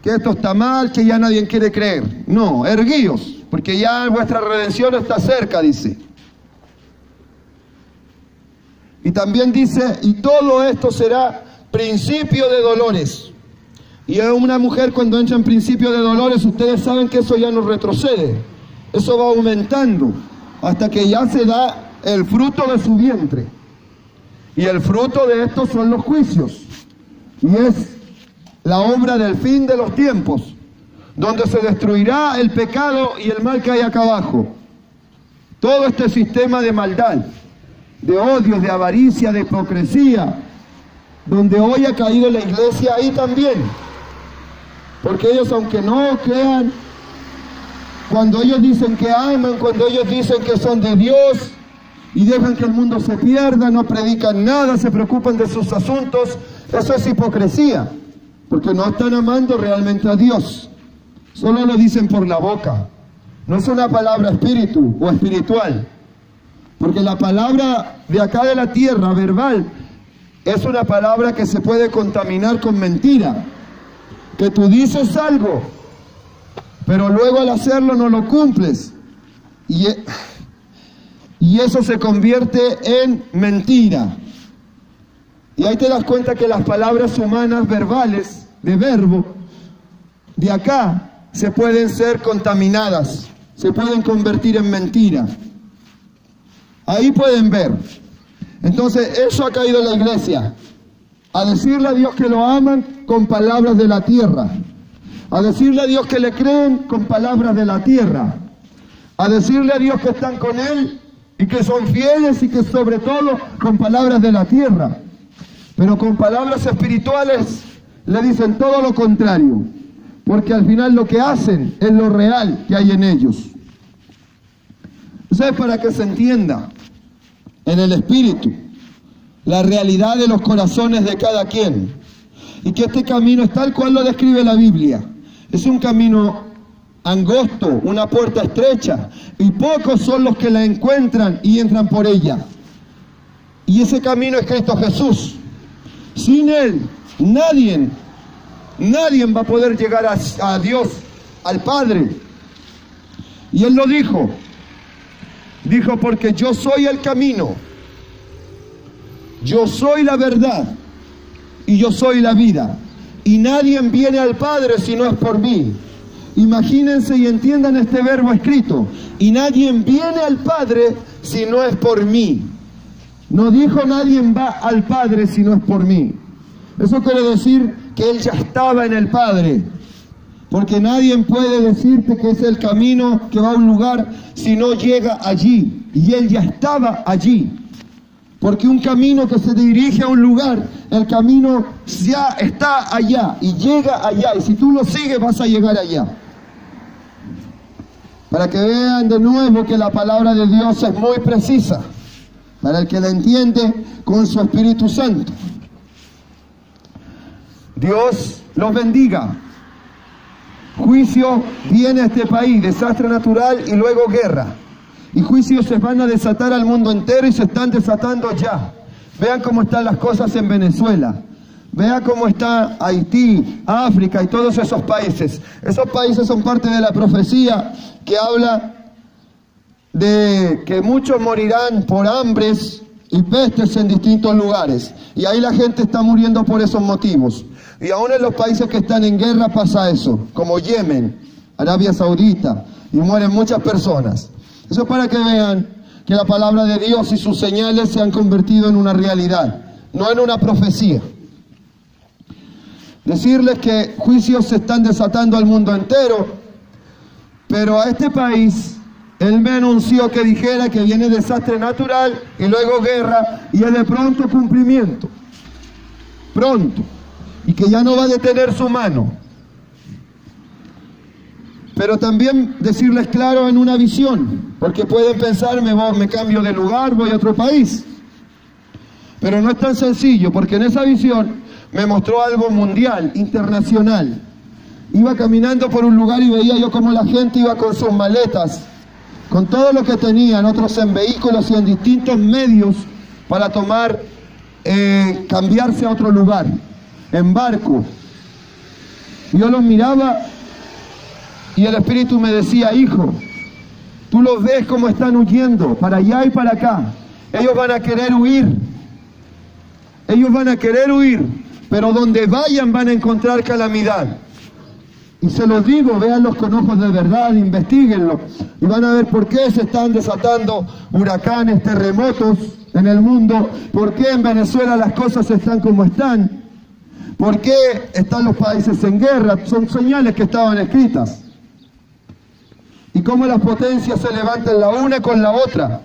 que esto está mal, que ya nadie quiere creer. No, erguíos, porque ya vuestra redención está cerca, dice. Y también dice: y todo esto será principio de dolores. Y a una mujer, cuando entra en principio de dolores, ustedes saben que eso ya no retrocede. Eso va aumentando hasta que ya se da el fruto de su vientre. Y el fruto de estos son los juicios. Y es la obra del fin de los tiempos. donde se destruirá el pecado y el mal que hay acá abajo. Todo este sistema de maldad, de odio, de avaricia, de hipocresía, donde hoy ha caído la iglesia, ahí también. Porque ellos, aunque no crean, cuando ellos dicen que aman, cuando ellos dicen que son de Dios y dejan que el mundo se pierda, no predican nada, se preocupan de sus asuntos, eso es hipocresía, porque no están amando realmente a Dios. Solo lo dicen por la boca. No es una palabra espíritu o espiritual. Porque la palabra de acá de la tierra, verbal, es una palabra que se puede contaminar con mentira. Que tú dices algo, pero luego al hacerlo no lo cumples. Y eso se convierte en mentira. Y ahí te das cuenta que las palabras humanas verbales, de verbo, de acá, se pueden ser contaminadas, se pueden convertir en mentira. Ahí pueden ver. Entonces eso ha caído en la iglesia, a decirle a Dios que lo aman con palabras de la tierra, a decirle a Dios que le creen con palabras de la tierra, a decirle a Dios que están con Él y que son fieles y que sobre todo con palabras de la tierra, pero con palabras espirituales le dicen todo lo contrario. Porque al final lo que hacen es lo real que hay en ellos. Eso es para que se entienda en el espíritu la realidad de los corazones de cada quien. Y que este camino es tal cual lo describe la Biblia. Es un camino angosto, una puerta estrecha. Y pocos son los que la encuentran y entran por ella. Y ese camino es Cristo Jesús. Sin Él, nadie va a poder llegar a Dios, al Padre. Y Él lo dijo. Dijo, porque yo soy el camino, yo soy la verdad y yo soy la vida. Y nadie viene al Padre si no es por mí. Imagínense y entiendan este verbo escrito. Y nadie viene al Padre si no es por mí. No dijo nadie va al Padre si no es por mí. Eso quiere decir que Él ya estaba en el Padre. Porque nadie puede decirte que es el camino que va a un lugar si no llega allí. Y Él ya estaba allí. Porque un camino que se dirige a un lugar, el camino ya está allá y llega allá. Y si tú lo sigues vas a llegar allá. Para que vean de nuevo que la palabra de Dios es muy precisa. Para el que la entiende con su Espíritu Santo. Dios los bendiga. Juicio viene a este país, desastre natural y luego guerra. Y juicios se van a desatar al mundo entero y se están desatando ya. Vean cómo están las cosas en Venezuela. Vean cómo está Haití, África y todos esos países. Esos países son parte de la profecía que habla de que muchos morirán por hambres y pestes en distintos lugares. Y ahí la gente está muriendo por esos motivos. Y aún en los países que están en guerra pasa eso, como Yemen, Arabia Saudita, y mueren muchas personas. Eso es para que vean que la palabra de Dios y sus señales se han convertido en una realidad, no en una profecía. Decirles que juicios se están desatando al mundo entero, pero a este país, Él me anunció que dijera que viene desastre natural y luego guerra, y es de pronto cumplimiento. Pronto. Y que ya no va a detener su mano. Pero también decirles claro en una visión, porque pueden pensar, me cambio de lugar, voy a otro país. Pero no es tan sencillo, porque en esa visión me mostró algo mundial, internacional. Iba caminando por un lugar y veía yo cómo la gente iba con sus maletas, con todo lo que tenían, otros en vehículos y en distintos medios para tomar, cambiarse a otro lugar. En barco. Yo los miraba y el Espíritu me decía, hijo, tú los ves cómo están huyendo para allá y para acá. Ellos van a querer huir. Ellos van a querer huir, pero donde vayan van a encontrar calamidad. Y se los digo, véanlos con ojos de verdad, investíguenlo. Y van a ver por qué se están desatando huracanes, terremotos en el mundo. Por qué en Venezuela las cosas están como están. ¿Por qué están los países en guerra? Son señales que estaban escritas. Y cómo las potencias se levantan la una con la otra.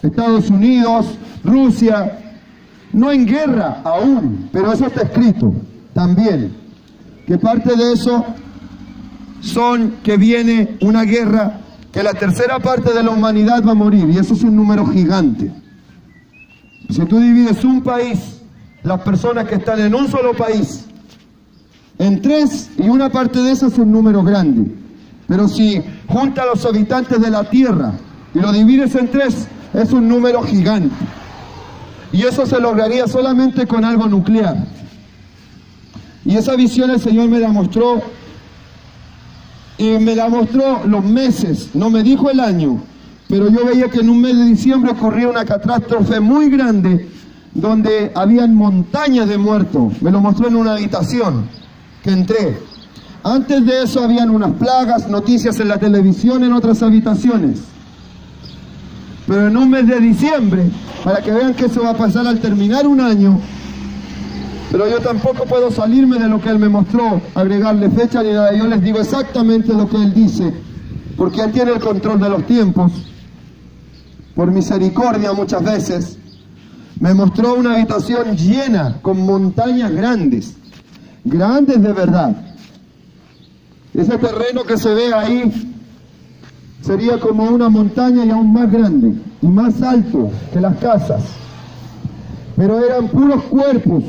Estados Unidos, Rusia, no en guerra aún, pero eso está escrito también. Que parte de eso son que viene una guerra, que la tercera parte de la humanidad va a morir, y eso es un número gigante. Si tú divides un país, las personas que están en un solo país, en tres, y una parte de eso es un número grande. Pero si juntas a los habitantes de la tierra y lo divides en tres, es un número gigante. Y eso se lograría solamente con algo nuclear. Y esa visión el Señor me la mostró, y me la mostró los meses, no me dijo el año, pero yo veía que en un mes de diciembre ocurría una catástrofe muy grande, donde habían montañas de muertos. Me lo mostró en una habitación que entré. Antes de eso habían unas plagas, noticias en la televisión, en otras habitaciones. Pero en un mes de diciembre, para que vean que eso va a pasar al terminar un año, pero yo tampoco puedo salirme de lo que Él me mostró, agregarle fecha ni nada. Yo les digo exactamente lo que Él dice, porque Él tiene el control de los tiempos. Por misericordia muchas veces, me mostró una habitación llena, con montañas grandes, grandes de verdad. Ese terreno que se ve ahí sería como una montaña y aún más grande y más alto que las casas. Pero eran puros cuerpos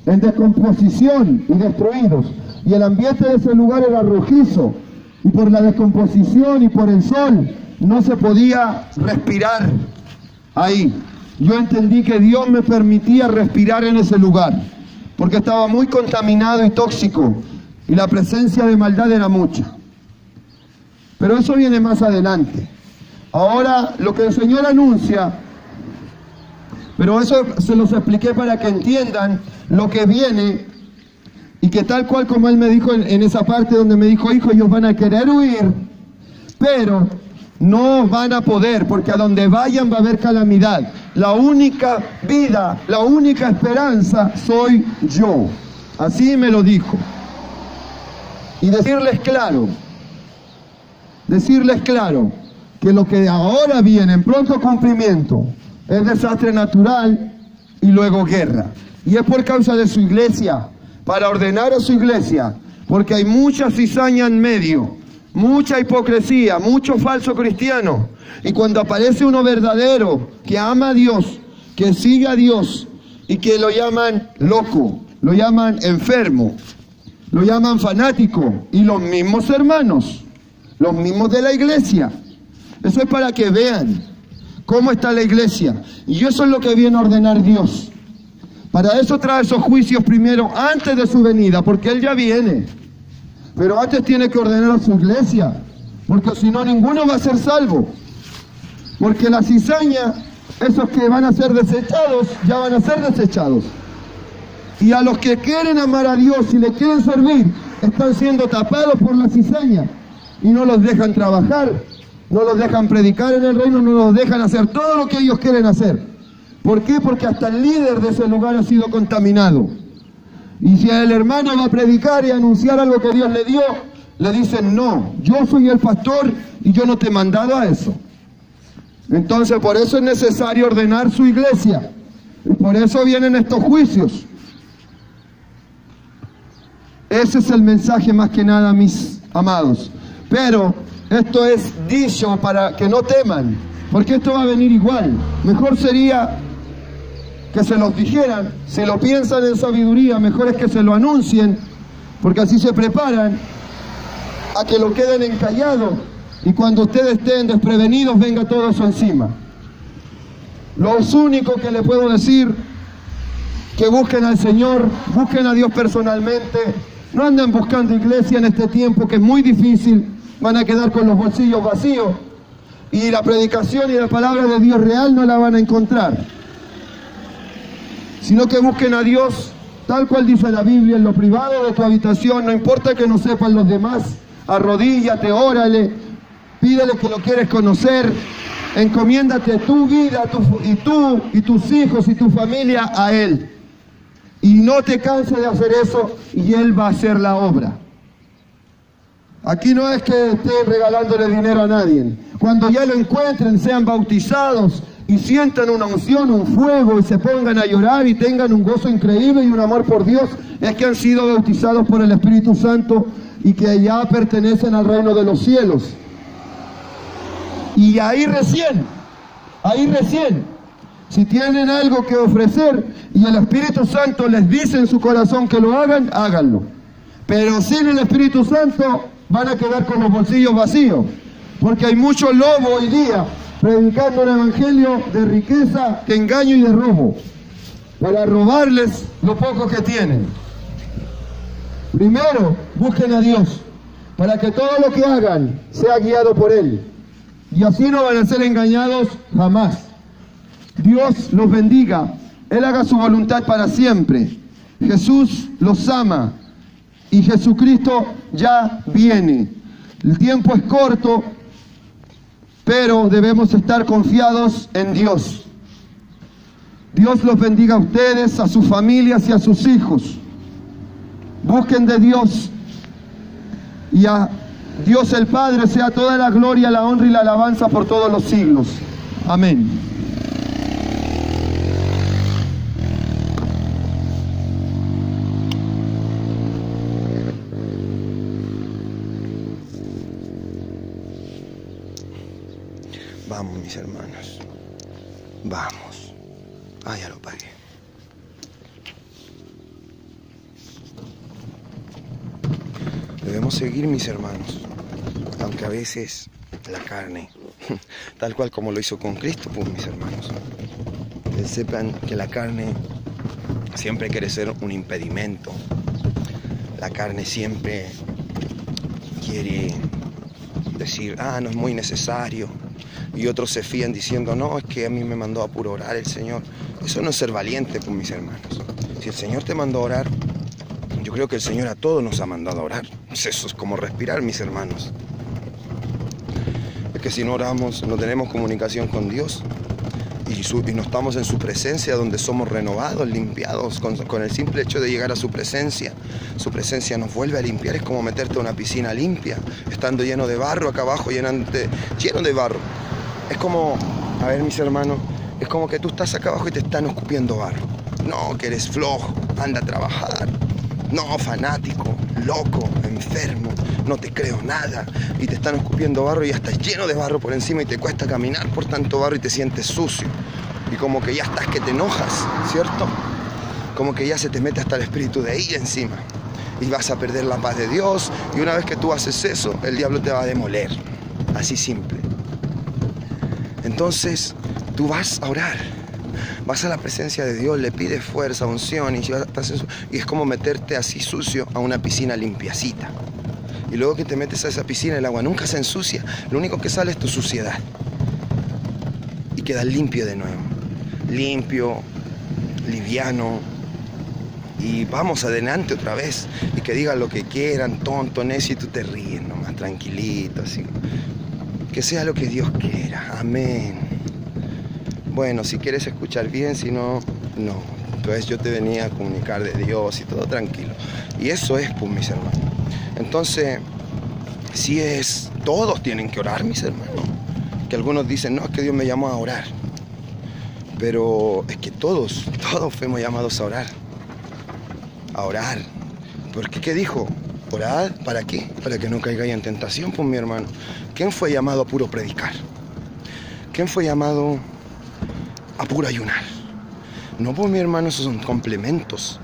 en descomposición y destruidos. Y el ambiente de ese lugar era rojizo. Y por la descomposición y por el sol no se podía respirar ahí. Yo entendí que Dios me permitía respirar en ese lugar, porque estaba muy contaminado y tóxico. Y la presencia de maldad era mucha. Pero eso viene más adelante. Ahora lo que el Señor anuncia, pero eso se los expliqué para que entiendan lo que viene, y que tal cual como Él me dijo en esa parte donde me dijo, hijo, ellos van a querer huir, pero no van a poder, porque a donde vayan va a haber calamidad. La única vida, la única esperanza soy yo. Así me lo dijo. Y decirles claro, que lo que ahora viene en pronto cumplimiento es desastre natural y luego guerra. Y es por causa de su iglesia, para ordenar a su iglesia, porque hay mucha cizaña en medio, mucha hipocresía, mucho falso cristiano. Y cuando aparece uno verdadero, que ama a Dios, que sigue a Dios, y que lo llaman loco, lo llaman enfermo, lo llaman fanático, y los mismos hermanos, los mismos de la iglesia. Eso es para que vean cómo está la iglesia. Y eso es lo que viene a ordenar Dios. Para eso trae esos juicios primero, antes de su venida, porque Él ya viene. Pero antes tiene que ordenar a su iglesia, porque si no, ninguno va a ser salvo. Porque la cizaña, esos que van a ser desechados, ya van a ser desechados. Y a los que quieren amar a Dios y le quieren servir, están siendo tapados por la cizaña. Y no los dejan trabajar, no los dejan predicar en el reino, no los dejan hacer todo lo que ellos quieren hacer. ¿Por qué? Porque hasta el líder de ese lugar ha sido contaminado. Y si el hermano va a predicar y anunciar algo que Dios le dio, le dicen, no, yo soy el pastor y yo no te he mandado a eso. Entonces por eso es necesario ordenar su iglesia. Y por eso vienen estos juicios. Ese es el mensaje más que nada, mis amados. Pero esto es dicho para que no teman, porque esto va a venir igual. Mejor sería que se los dijeran. Si lo piensan en sabiduría, mejor es que se lo anuncien, porque así se preparan a que lo queden encallado, y cuando ustedes estén desprevenidos venga todo eso encima. Lo único que le puedo decir, que busquen al Señor, busquen a Dios personalmente. No anden buscando iglesia en este tiempo que es muy difícil, van a quedar con los bolsillos vacíos, y la predicación y la palabra de Dios real no la van a encontrar. Sino que busquen a Dios tal cual dice la Biblia, en lo privado de tu habitación, no importa que no sepan los demás, arrodíllate, órale, pídele que lo quieres conocer, encomiéndate tu vida y tú y tus hijos y tu familia a Él. Y no te canses de hacer eso y Él va a hacer la obra. Aquí no es que estén regalándole dinero a nadie. Cuando ya lo encuentren, sean bautizados y sientan una unción, un fuego, y se pongan a llorar y tengan un gozo increíble y un amor por Dios, es que han sido bautizados por el Espíritu Santo y que ya pertenecen al reino de los cielos. Y ahí recién, si tienen algo que ofrecer y el Espíritu Santo les dice en su corazón que lo hagan, háganlo. Pero sin el Espíritu Santo van a quedar con los bolsillos vacíos, porque hay mucho lobo hoy día predicando un evangelio de riqueza, de engaño y de robo, para robarles lo poco que tienen. Primero, busquen a Dios, para que todo lo que hagan sea guiado por Él, y así no van a ser engañados jamás. Dios los bendiga, Él haga su voluntad para siempre. Jesús los ama y Jesucristo ya viene. El tiempo es corto, pero debemos estar confiados en Dios. Dios los bendiga a ustedes, a sus familias y a sus hijos. Busquen de Dios, y a Dios el Padre sea toda la gloria, la honra y la alabanza por todos los siglos. Amén. Vamos, mis hermanos, vamos. Ah, ya lo pagué. Debemos seguir, mis hermanos, aunque a veces la carne, tal cual como lo hizo con Cristo, pues, mis hermanos, que sepan que la carne siempre quiere ser un impedimento. La carne siempre quiere decir, no es muy necesario. Y otros se fían diciendo, no, es que a mí me mandó a puro orar el Señor. Eso no es ser valiente, pues, mis hermanos. Si el Señor te mandó a orar, yo creo que el Señor a todos nos ha mandado a orar. Eso es como respirar, mis hermanos. Es que si no oramos, no tenemos comunicación con Dios. Y no estamos en su presencia, donde somos renovados, limpiados, con el simple hecho de llegar a su presencia. Su presencia nos vuelve a limpiar. Es como meterte a una piscina limpia, estando lleno de barro acá abajo, lleno de barro. Es como, a ver, mis hermanos, es como que tú estás acá abajo y te están escupiendo barro. No, que eres flojo, anda a trabajar. No, fanático, loco, enfermo, no te creo nada. Y te están escupiendo barro y ya estás lleno de barro por encima y te cuesta caminar por tanto barro y te sientes sucio. Y como que ya estás que te enojas, ¿cierto? Como que ya se te mete hasta el espíritu de ira encima. Y vas a perder la paz de Dios. Y una vez que tú haces eso, el diablo te va a demoler. Así simple. Entonces, tú vas a orar. Vas a la presencia de Dios, le pides fuerza, unción, y es como meterte así sucio a una piscina limpiacita. Y luego que te metes a esa piscina, el agua nunca se ensucia, lo único que sale es tu suciedad. Y quedas limpio de nuevo. Limpio, liviano. Y vamos adelante otra vez. Y que digan lo que quieran, tonto, necio, y tú te ríes nomás, tranquilito, así. Que sea lo que Dios quiera. Amén. Bueno, si quieres escuchar bien, si no, no. Entonces yo te venía a comunicar de Dios y todo tranquilo. Y eso es, pues, mis hermanos. Entonces, si es, todos tienen que orar, mis hermanos. Que algunos dicen, no, es que Dios me llamó a orar. Pero es que todos fuimos llamados a orar. A orar. Porque, ¿qué dijo? Orad, ¿para qué? Para que no caigáis en tentación, pues, mi hermano. ¿Quién fue llamado a puro predicar? ¿Quién fue llamado a puro ayunar? No, pues, mi hermano, esos son complementos.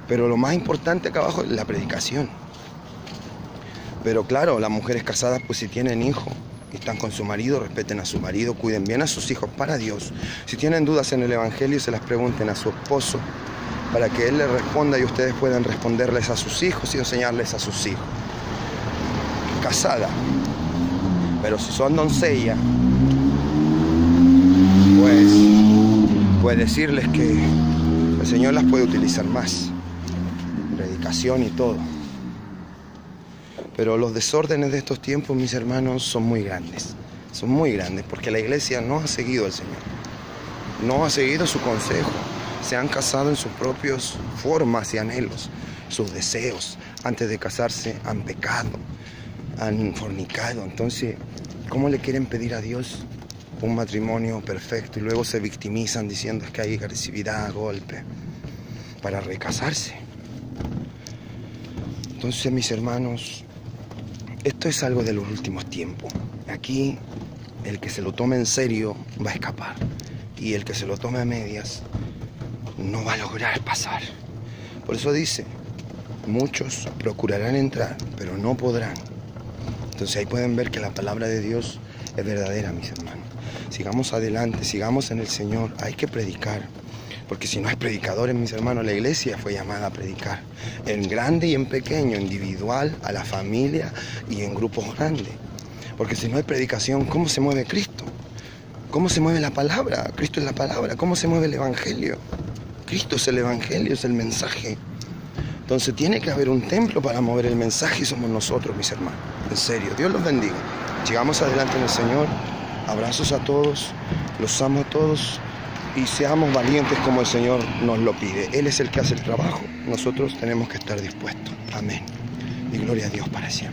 Pero lo más importante acá abajo es la predicación. Pero claro, las mujeres casadas, pues si tienen hijos y están con su marido, respeten a su marido, cuiden bien a sus hijos para Dios. Si tienen dudas en el evangelio, se las pregunten a su esposo para que él les responda y ustedes puedan responderles a sus hijos y enseñarles a sus hijos. Casada. Pero si son doncellas, pues decirles que el Señor las puede utilizar más. Predicación y todo. Pero los desórdenes de estos tiempos, mis hermanos, son muy grandes. Son muy grandes porque la iglesia no ha seguido al Señor. No ha seguido su consejo. se han casado en sus propias formas y anhelos, sus deseos. Antes de casarse han pecado, han fornicado. Entonces, ¿cómo le quieren pedir a Dios un matrimonio perfecto? Y luego se victimizan diciendo que hay agresividad, golpe, para recasarse. Entonces, mis hermanos, esto es algo de los últimos tiempos. Aquí, el que se lo tome en serio va a escapar. Y el que se lo tome a medias no va a lograr pasar. Por eso dice, muchos procurarán entrar, pero no podrán. Entonces ahí pueden ver que la palabra de Dios es verdadera, mis hermanos. Sigamos adelante, sigamos en el Señor. Hay que predicar. Porque si no hay predicadores, mis hermanos, la iglesia fue llamada a predicar. En grande y en pequeño, individual, a la familia y en grupos grandes. Porque si no hay predicación, ¿cómo se mueve Cristo? ¿Cómo se mueve la palabra? Cristo es la palabra. ¿Cómo se mueve el evangelio? Cristo es el evangelio, es el mensaje. Entonces tiene que haber un templo para mover el mensaje y somos nosotros, mis hermanos. En serio, Dios los bendiga. Sigamos adelante en el Señor. Abrazos a todos. Los amo a todos. Y seamos valientes como el Señor nos lo pide. Él es el que hace el trabajo. Nosotros tenemos que estar dispuestos. Amén. Y gloria a Dios para siempre.